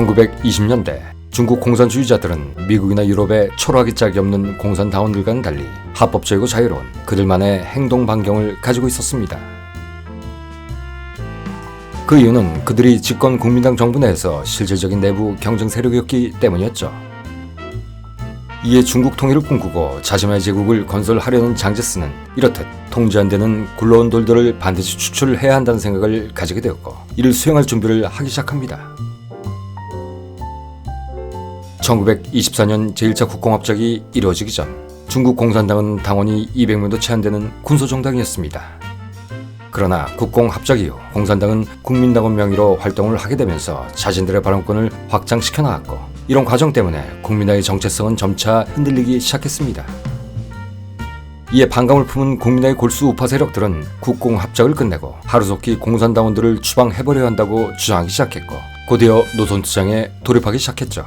1920년대 중국 공산주의자들은 미국이나 유럽의 초라하기 짝이 없는 공산당원들과는 달리 합법적이고 자유로운 그들만의 행동 반경을 가지고 있었습니다. 그 이유는 그들이 집권 국민당 정부 내에서 실질적인 내부 경쟁 세력이었기 때문이었죠. 이에 중국 통일을 꿈꾸고 자신의 제국을 건설하려는 장제스는 이렇듯 통제 안 되는 굴러온 돌들을 반드시 추출해야 한다는 생각을 가지게 되었고 이를 수행할 준비를 하기 시작합니다. 1924년 제1차 국공합작이 이루어지기 전 중국 공산당은 당원이 200명도 채 안 되는 군소정당이었습니다. 그러나 국공합작 이후 공산당은 국민당원 명의로 활동을 하게 되면서 자신들의 발언권을 확장시켜 나갔고 이런 과정 때문에 국민당의 정체성은 점차 흔들리기 시작했습니다. 이에 반감을 품은 국민당의 골수 우파 세력들은 국공합작을 끝내고 하루속히 공산당원들을 추방해버려야 한다고 주장하기 시작했고 곧이어 노선투쟁에 돌입하기 시작했죠.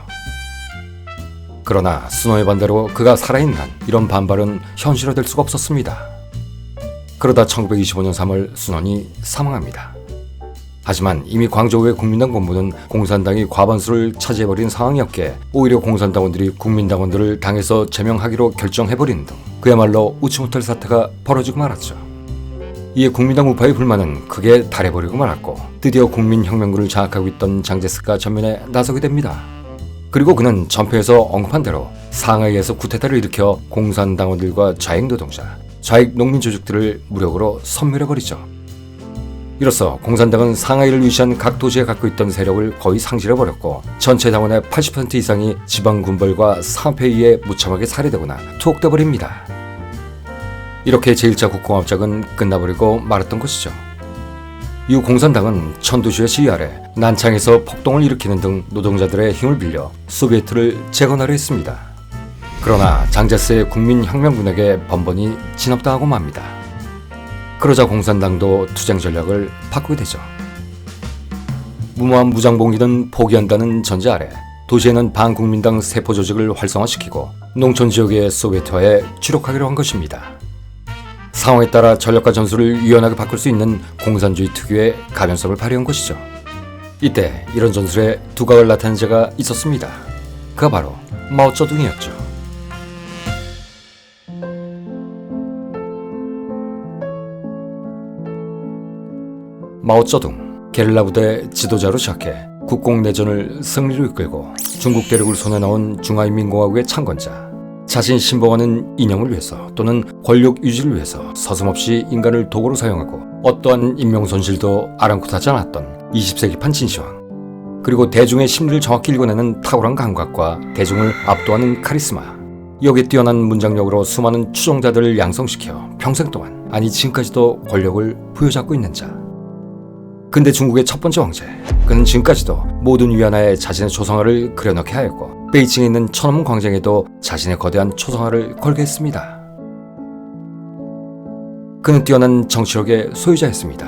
그러나 순호의 반대로 그가 살아있는 한 이런 반발은 현실화될 수가 없었습니다. 그러다 1925년 3월 순원이 사망합니다. 하지만 이미 광저우의 국민당 본부는 공산당이 과반수를 차지해버린 상황이었기에 오히려 공산당원들이 국민당원들을 당에서 제명하기로 결정해버리는 등 그야말로 웃지 못할 사태가 벌어지고 말았죠. 이에 국민당 우파의 불만은 크게 달해버리고 말았고 드디어 국민혁명군을 장악하고 있던 장제스가 전면에 나서게 됩니다. 그리고 그는 전편에서 언급한 대로 상하이에서 쿠데타를 일으켜 공산당원들과 좌익노동자, 좌익농민조직들을 무력으로 섬멸해버리죠. 이로써 공산당은 상하이를 위시한 각 도시에 갖고 있던 세력을 거의 상실해버렸고 전체 당원의 80% 이상이 지방군벌과 사회에 무참하게 살해되거나 투옥돼버립니다. 이렇게 제1차 국공합작은 끝나버리고 말았던 것이죠. 이후 공산당은 천도시의 지휘 아래 난창에서 폭동을 일으키는 등 노동자들의 힘을 빌려 소비에트를 재건하려 했습니다. 그러나 장제스의 국민혁명군에게 번번이 진압당하고 맙니다. 그러자 공산당도 투쟁 전략을 바꾸게 되죠. 무모한 무장봉기는 포기한다는 전제 아래 도시에는 반국민당 세포 조직을 활성화시키고 농촌 지역의 소비에트화에 주력하기로 한 것입니다. 상황에 따라 전략과 전술을 유연하게 바꿀 수 있는 공산주의 특유의 가변성을 발휘한 것이죠. 이때 이런 전술에 두각을 나타낸 자가 있었습니다. 그가 바로 마오쩌둥이었죠. 마오쩌둥, 게릴라 부대 지도자로 시작해 국공내전을 승리로 이끌고 중국 대륙을 손에 넣은 중화인민공화국의 창건자, 자신 신봉하는 이념을 위해서 또는 권력 유지를 위해서 서슴없이 인간을 도구로 사용하고 어떠한 인명 손실도 아랑곳하지 않았던 20세기판 진시황, 그리고 대중의 심리를 정확히 읽어내는 탁월한 감각과 대중을 압도하는 카리스마, 여기에 뛰어난 문장력으로 수많은 추종자들을 양성시켜 평생 동안, 아니 지금까지도 권력을 부여잡고 있는 자. 근데 중국의 첫 번째 황제, 그는 지금까지도 모든 위안화에 자신의 초상화를 그려넣게 하였고 베이징에 있는 천안문 광장에도 자신의 거대한 초상화를 걸게 했습니다. 그는 뛰어난 정치력의 소유자였습니다.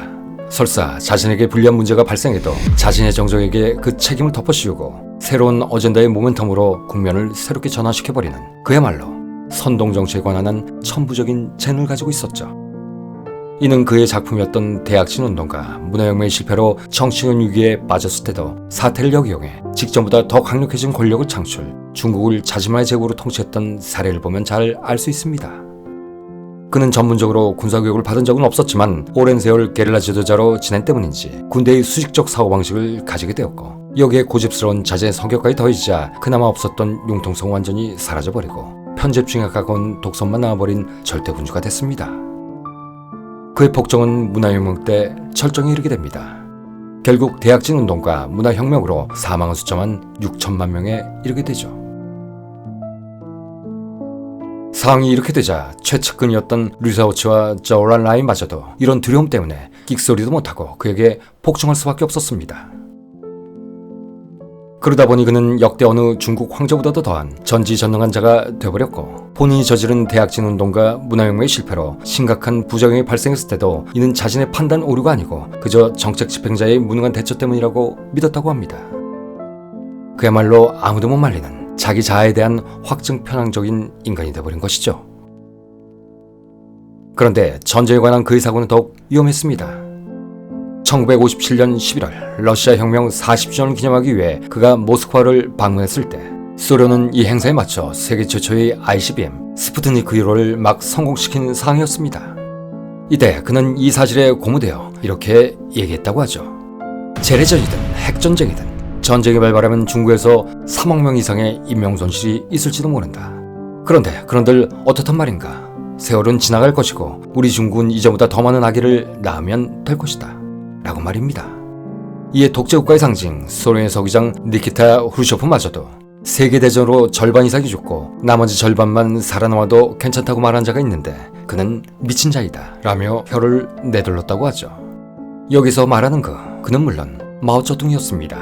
설사 자신에게 불리한 문제가 발생해도 자신의 정적에게 그 책임을 덮어씌우고 새로운 어젠다의 모멘텀으로 국면을 새롭게 전환시켜버리는 그야말로 선동정치에 관한 천부적인 재능을 가지고 있었죠. 이는 그의 작품이었던 대약진운동과 문화혁명의 실패로 정치적 위기에 빠졌을 때도 사태를 역이용해 직전보다 더 강력해진 권력을 창출, 중국을 자신만의 제국으로 통치했던 사례를 보면 잘 알 수 있습니다. 그는 전문적으로 군사교육을 받은 적은 없었지만 오랜 세월 게릴라 지도자로 지낸 때문인지 군대의 수직적 사고방식을 가지게 되었고 여기에 고집스러운 자신의 성격까지 더해지자 그나마 없었던 융통성은 완전히 사라져버리고 편집증에 가까운 독선만 남아버린 절대군주가 됐습니다. 그의 폭정은 문화혁명 때 철정에 이르게 됩니다. 결국 대약진운동과 문화혁명으로 사망한 숫자만 6천만 명에 이르게 되죠. 상황이 이렇게 되자 최측근이었던 류사오치와 저우란 라이마저도 이런 두려움 때문에 끽소리도 못하고 그에게 복종할 수밖에 없었습니다. 그러다 보니 그는 역대 어느 중국 황제보다도 더한 전지전능한 자가 되어버렸고 본인이 저지른 대약진운동과 문화혁명의 실패로 심각한 부작용이 발생했을 때도 이는 자신의 판단 오류가 아니고 그저 정책 집행자의 무능한 대처 때문이라고 믿었다고 합니다. 그야말로 아무도 못 말리는 자기 자아에 대한 확증 편향적인 인간이 되어버린 것이죠. 그런데 전쟁에 관한 그의 사고는 더욱 위험했습니다. 1957년 11월 러시아 혁명 40주년을 기념하기 위해 그가 모스크바를 방문했을 때 소련은 이 행사에 맞춰 세계 최초의 ICBM 스푸트니크 1호를 막 성공시킨 상황이었습니다. 이때 그는 이 사실에 고무되어 이렇게 얘기했다고 하죠. 재래전이든 핵전쟁이든 전쟁이 발발하면 중국에서 3억 명 이상의 인명손실이 있을지도 모른다. 그런데 그런들 어떻단 말인가. 세월은 지나갈 것이고 우리 중국은 이전보다 더 많은 아기를 낳으면 될 것이다 라고 말입니다. 이에 독재국가의 상징 소련의 서기장 니키타 후르쇼프마저도 세계대전으로 절반 이상이 죽고 나머지 절반만 살아남아도 괜찮다고 말한 자가 있는데 그는 미친 자이다 라며 혀를 내둘렀다고 하죠. 여기서 말하는 그는 물론 마오쩌둥이었습니다.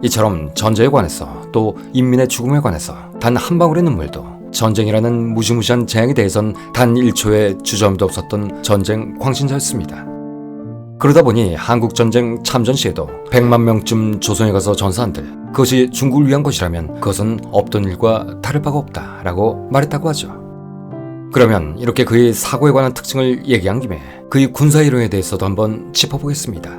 이처럼 전쟁에 관해서 또 인민의 죽음에 관해서 단 한 방울의 눈물도 전쟁이라는 무시무시한 재앙에 대해선 단 1초의 주저함도 없었던 전쟁 광신자였습니다. 그러다 보니 한국전쟁 참전 시에도 100만 명쯤 조선에 가서 전사한들 그것이 중국을 위한 것이라면 그것은 없던 일과 다를 바가 없다 라고 말했다고 하죠. 그러면 이렇게 그의 사고에 관한 특징을 얘기한 김에 그의 군사이론에 대해서도 한번 짚어보겠습니다.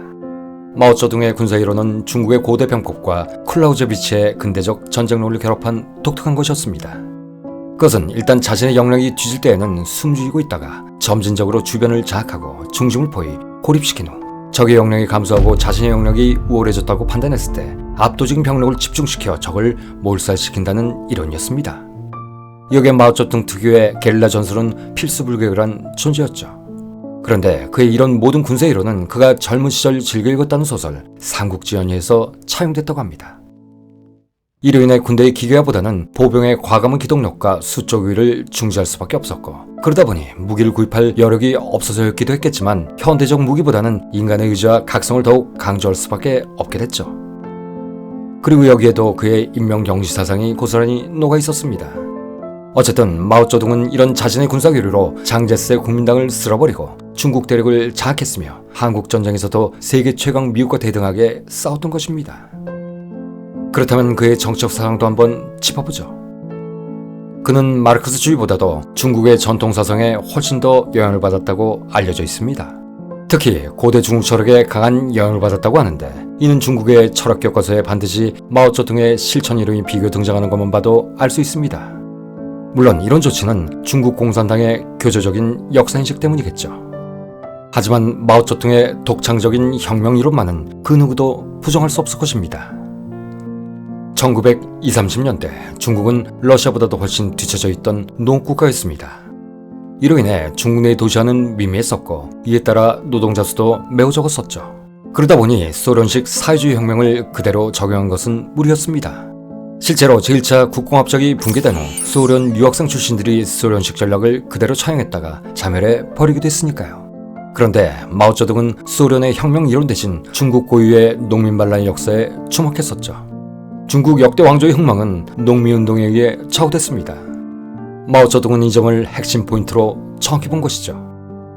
마오쩌둥의 군사이론은 중국의 고대 병법과 클라우제비치의 근대적 전쟁론을 결합한 독특한 것이었습니다. 그것은 일단 자신의 영역이 뒤질 때에는 숨죽이고 있다가 점진적으로 주변을 장악하고 중심을 포위, 고립시킨 후 적의 영역이 감소하고 자신의 영역이 우월해졌다고 판단했을 때 압도적인 병력을 집중시켜 적을 몰살시킨다는 이론이었습니다. 여기에 마오쩌둥 특유의 게릴라 전술은 필수불가결한 존재였죠. 그런데 그의 이런 모든 군사 이론은 그가 젊은 시절 즐겨 읽었다는 소설 삼국지연의에서 차용됐다고 합니다. 이로 인해 군대의 기계화보다는 보병의 과감한 기동력과 수적 우위를 중시할 수밖에 없었고 그러다 보니 무기를 구입할 여력이 없어서였기도 했겠지만 현대적 무기보다는 인간의 의지와 각성을 더욱 강조할 수밖에 없게 됐죠. 그리고 여기에도 그의 인명경시 사상이 고스란히 녹아 있었습니다. 어쨌든 마오쩌둥은 이런 자신의 군사교류로 장제스의 국민당을 쓸어버리고 중국 대륙을 장악했으며 한국전쟁에서도 세계 최강 미국과 대등하게 싸웠던 것입니다. 그렇다면 그의 정치적 사상도 한번 짚어보죠. 그는 마르크스주의보다도 중국의 전통사상에 훨씬 더 영향을 받았다고 알려져 있습니다. 특히 고대 중국 철학에 강한 영향을 받았다고 하는데 이는 중국의 철학 교과서에 반드시 마오쩌둥의 실천 이론이 비교 등장하는 것만 봐도 알 수 있습니다. 물론 이런 조치는 중국 공산당의 교조적인 역사인식 때문이겠죠. 하지만 마오쩌둥의 독창적인 혁명 이론만은 그 누구도 부정할 수 없을 것입니다. 1920, 30년대 중국은 러시아보다도 훨씬 뒤처져 있던 농국가였습니다. 이로 인해 중국 내 도시화는 미미했었고 이에 따라 노동자 수도 매우 적었었죠. 그러다 보니 소련식 사회주의 혁명을 그대로 적용한 것은 무리였습니다. 실제로 제1차 국공합작이 붕괴된 후 소련 유학생 출신들이 소련식 전략을 그대로 차용했다가 자멸해 버리기도 했으니까요. 그런데 마오쩌둥은 소련의 혁명 이론 대신 중국 고유의 농민 반란의 역사에 주목했었죠. 중국 역대 왕조의 흥망은 농민운동에 의해 좌우됐습니다. 마오쩌둥은 이 점을 핵심 포인트로 정확히 본 것이죠.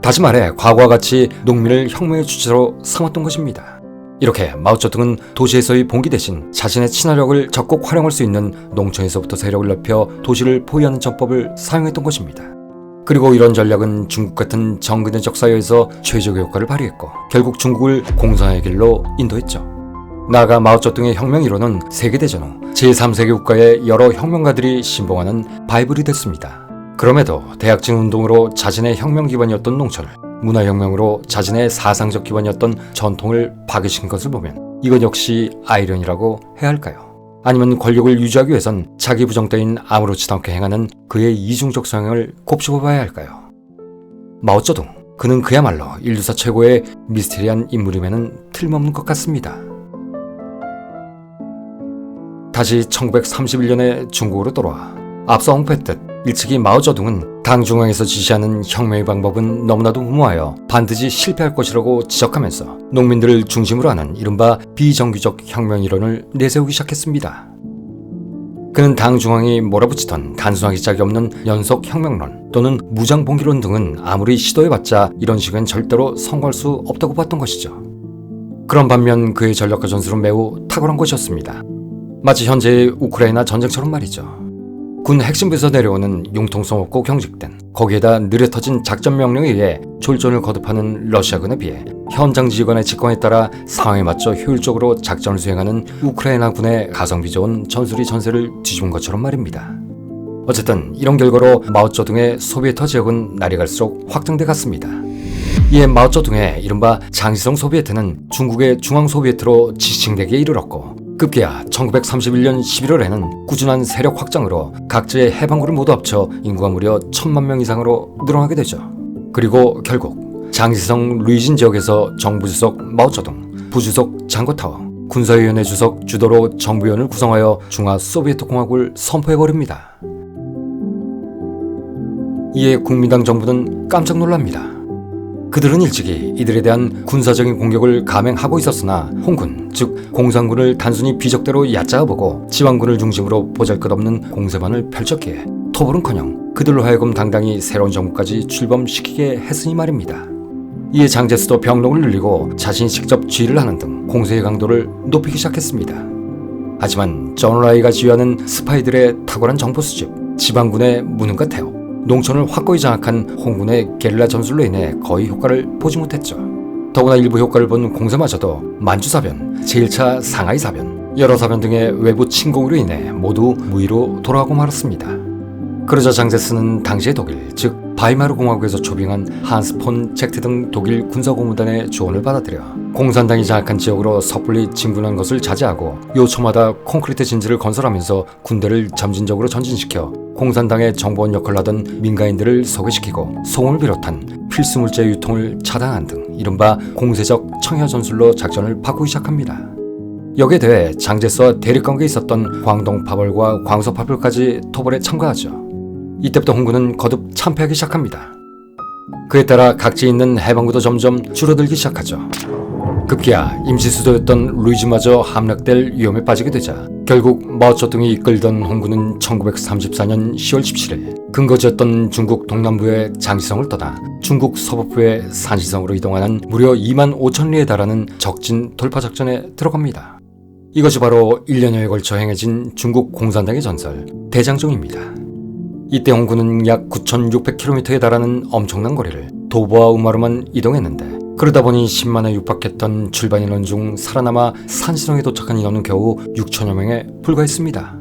다시 말해 과거와 같이 농민을 혁명의 주체로 삼았던 것입니다. 이렇게 마오쩌둥은 도시에서의 봉기 대신 자신의 친화력을 적극 활용할 수 있는 농촌에서부터 세력을 넓혀 도시를 포위하는 전법을 사용했던 것입니다. 그리고 이런 전략은 중국 같은 정근대적 사회에서 최적의 효과를 발휘했고 결국 중국을 공산화의 길로 인도했죠. 나아가 마오쩌둥의 혁명 이론은 세계대전 후 제3세계 국가의 여러 혁명가들이 신봉하는 바이블이 됐습니다. 그럼에도 대약진 운동으로 자신의 혁명 기반이었던 농촌을 문화혁명으로 자신의 사상적 기반이었던 전통을 파괴시킨 것을 보면 이건 역시 아이러니라고 해야 할까요? 아니면 권력을 유지하기 위해선 자기 부정 따윈 아무렇지도 않게 행하는 그의 이중적 성향을 곱씹어봐야 할까요? 마오쩌둥, 그는 그야말로 인류사 최고의 미스테리한 인물임에는 틀림없는 것 같습니다. 다시 1931년에 중국으로 돌아와 앞서 언급했듯 일찍이 마오쩌둥은 당 중앙에서 지시하는 혁명의 방법은 너무나도 무모하여 반드시 실패할 것이라고 지적하면서 농민들을 중심으로 하는 이른바 비정규적 혁명 이론을 내세우기 시작했습니다. 그는 당 중앙이 몰아붙이던 단순하기 짝이 없는 연속 혁명론 또는 무장 봉기론 등은 아무리 시도해봤자 이런 식은 절대로 성공할 수 없다고 봤던 것이죠. 그런 반면 그의 전략과 전술은 매우 탁월한 것이었습니다. 마치 현재의 우크라이나 전쟁처럼 말이죠. 군 핵심부에서 내려오는 융통성 없고 경직된, 거기에다 느려 터진 작전 명령에 의해 졸전을 거듭하는 러시아군에 비해 현장 지휘관의 직권에 따라 상황에 맞춰 효율적으로 작전을 수행하는 우크라이나 군의 가성비 좋은 전술이 전세를 뒤집은 것처럼 말입니다. 어쨌든 이런 결과로 마오쩌둥의 소비에터 지역은 날이 갈수록 확장돼 갔습니다. 이에 마오쩌둥의 이른바 장시성 소비에트는 중국의 중앙소비에트로 지칭되기에 이르렀고, 급기야 1931년 11월에는 꾸준한 세력 확장으로 각지의 해방군을 모두 합쳐 인구가 무려 1000만 명 이상으로 늘어나게 되죠. 그리고 결국 장시성 루이진 지역에서 정부주석 마오쩌둥, 부주석 장거타오, 군사위원회 주석 주도로 정부위원을 구성하여 중화소비에트 공화국을 선포해버립니다. 이에 국민당 정부는 깜짝 놀랍니다. 그들은 일찍이 이들에 대한 군사적인 공격을 감행하고 있었으나 홍군, 즉 공산군을 단순히 비적대로 얕잡아보고 지방군을 중심으로 보잘것없는 공세만을 펼쳤기에 토벌은커녕 그들로 하여금 당당히 새로운 정부까지 출범시키게 했으니 말입니다. 이에 장제스도 병력을 늘리고 자신이 직접 지휘를 하는 등 공세의 강도를 높이기 시작했습니다. 하지만 저널아이가 지휘하는 스파이들의 탁월한 정보 수집, 지방군의 무능과 태업, 농촌을 확고히 장악한 홍군의 게릴라 전술로 인해 거의 효과를 보지 못했죠. 더구나 일부 효과를 본 공세마저도 만주사변, 제1차 상하이사변, 여러 사변 등의 외부 침공으로 인해 모두 무의로 돌아가고 말았습니다. 그러자 장제스는 당시의 독일, 즉 바이마르 공화국에서 초빙한 한스 폰 젝트 등 독일 군사고문단의 조언을 받아들여 공산당이 장악한 지역으로 섣불리 진군한 것을 자제하고 요초마다 콘크리트 진지를 건설하면서 군대를 점진적으로 전진시켜 공산당의 정보원 역할을 하던 민간인들을 소개시키고 소음을 비롯한 필수 물자의 유통을 차단한 등 이른바 공세적 청야 전술로 작전을 바꾸기 시작합니다. 여기에 대해 장제스와 대립관계에 있었던 광동파벌과 광서파벌까지 토벌에 참가하죠. 이때부터 홍군은 거듭 참패하기 시작합니다. 그에 따라 각지에 있는 해방구도 점점 줄어들기 시작하죠. 급기야 임시수도였던 루이지마저 함락될 위험에 빠지게 되자 결국 마오쩌둥이 이끌던 홍군은 1934년 10월 17일 근거지였던 중국 동남부의 장시성을 떠나 중국 서북부의 산시성으로 이동하는 무려 2만 5천 리에 달하는 적진 돌파작전에 들어갑니다. 이것이 바로 1년여에 걸쳐 행해진 중국 공산당의 전설 대장정입니다. 이때 홍군은 약 9,600km에 달하는 엄청난 거리를 도보와 우마로만 이동했는데, 그러다 보니 10만에 육박했던 출발 인원 중 살아남아 산시성에 도착한 인원은 겨우 6천여 명에 불과했습니다.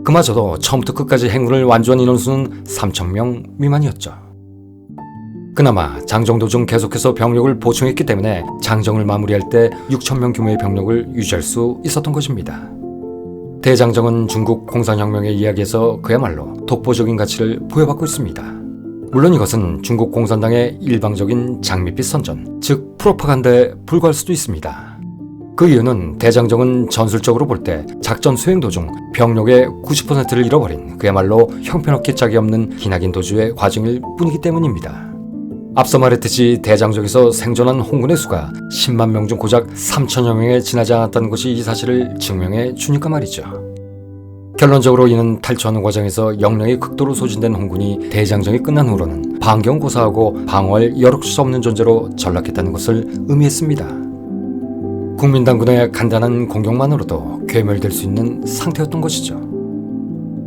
그마저도 처음부터 끝까지 행군을 완주한 인원수는 3,000명 미만이었죠. 그나마 장정도 중 계속해서 병력을 보충했기 때문에 장정을 마무리할 때 6,000명 규모의 병력을 유지할 수 있었던 것입니다. 대장정은 중국 공산혁명의 이야기에서 그야말로 독보적인 가치를 부여받고 있습니다. 물론 이것은 중국 공산당의 일방적인 장밋빛 선전, 즉 프로파간다에 불과할 수도 있습니다. 그 이유는 대장정은 전술적으로 볼 때 작전 수행 도중 병력의 90%를 잃어버린 그야말로 형편없기 짝이 없는 기나긴 도주의 과정일 뿐이기 때문입니다. 앞서 말했듯이 대장정에서 생존한 홍군의 수가 10만 명 중 고작 3천여 명에 지나지 않았다는 것이 이 사실을 증명해 주니까 말이죠. 결론적으로 이는 탈출하는 과정에서 역량이 극도로 소진된 홍군이 대장정이 끝난 후로는 반경고사하고 방어할 여력할 수 없는 존재로 전락했다는 것을 의미했습니다. 국민당군의 간단한 공격만으로도 괴멸될 수 있는 상태였던 것이죠.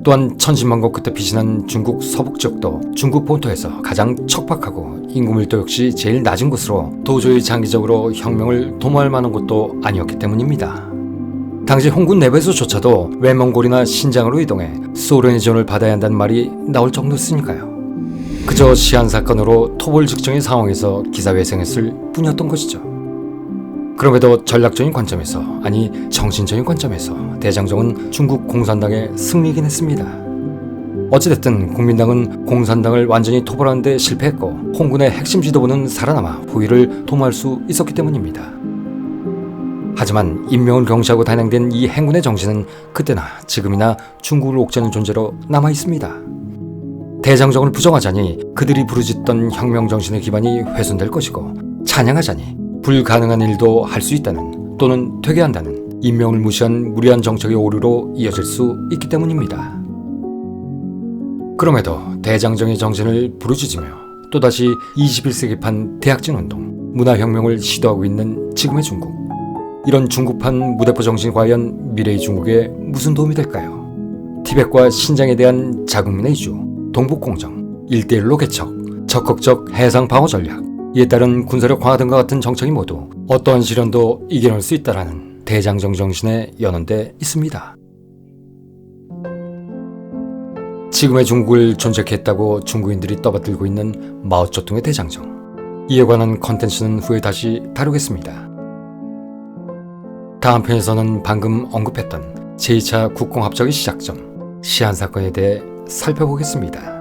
또한 천신만고 끝에 피신한 중국 서북 지역도 중국 본토에서 가장 척박하고 인구 밀도 역시 제일 낮은 곳으로 도저히 장기적으로 혁명을 도모할 만한 곳도 아니었기 때문입니다. 당시 홍군 내부에서조차도 외몽골이나 신장으로 이동해 소련의 지원을 받아야 한다는 말이 나올 정도였으니까요. 그저 시한 사건으로 토벌 직전의 상황에서 기사회생했을 뿐이었던 것이죠. 그럼에도 전략적인 관점에서, 아니 정신적인 관점에서 대장정은 중국 공산당의 승리이긴 했습니다. 어찌됐든 국민당은 공산당을 완전히 토벌하는 데 실패했고 홍군의 핵심 지도부는 살아남아 후위를 도모할 수 있었기 때문입니다. 하지만 인명을 경시하고 단행된 이 행군의 정신은 그때나 지금이나 중국을 옥죄는 존재로 남아있습니다. 대장정을 부정하자니 그들이 부르짖던 혁명 정신의 기반이 훼손될 것이고, 찬양하자니 불가능한 일도 할 수 있다는, 또는 되게 한다는 인명을 무시한 무리한 정책의 오류로 이어질 수 있기 때문입니다. 그럼에도 대장정의 정신을 부르짖으며 또다시 21세기판 대약진 운동, 문화혁명을 시도하고 있는 지금의 중국, 이런 중국판 무대포 정신이 과연 미래의 중국에 무슨 도움이 될까요? 티벳과 신장에 대한 자국민의 이주, 동북공정, 1대1로 개척, 적극적 해상 방어 전략, 이에 따른 군사력 강화 등과 같은 정책이 모두 어떠한 시련도 이겨낼 수 있다라는 대장정 정신에 연원돼 있습니다. 지금의 중국을 존재케 했다고 중국인들이 떠받들고 있는 마오쩌둥의 대장정, 이에 관한 컨텐츠는 후에 다시 다루겠습니다. 다음 편에서는 방금 언급했던 제2차 국공합작의 시작점, 시안 사건에 대해 살펴보겠습니다.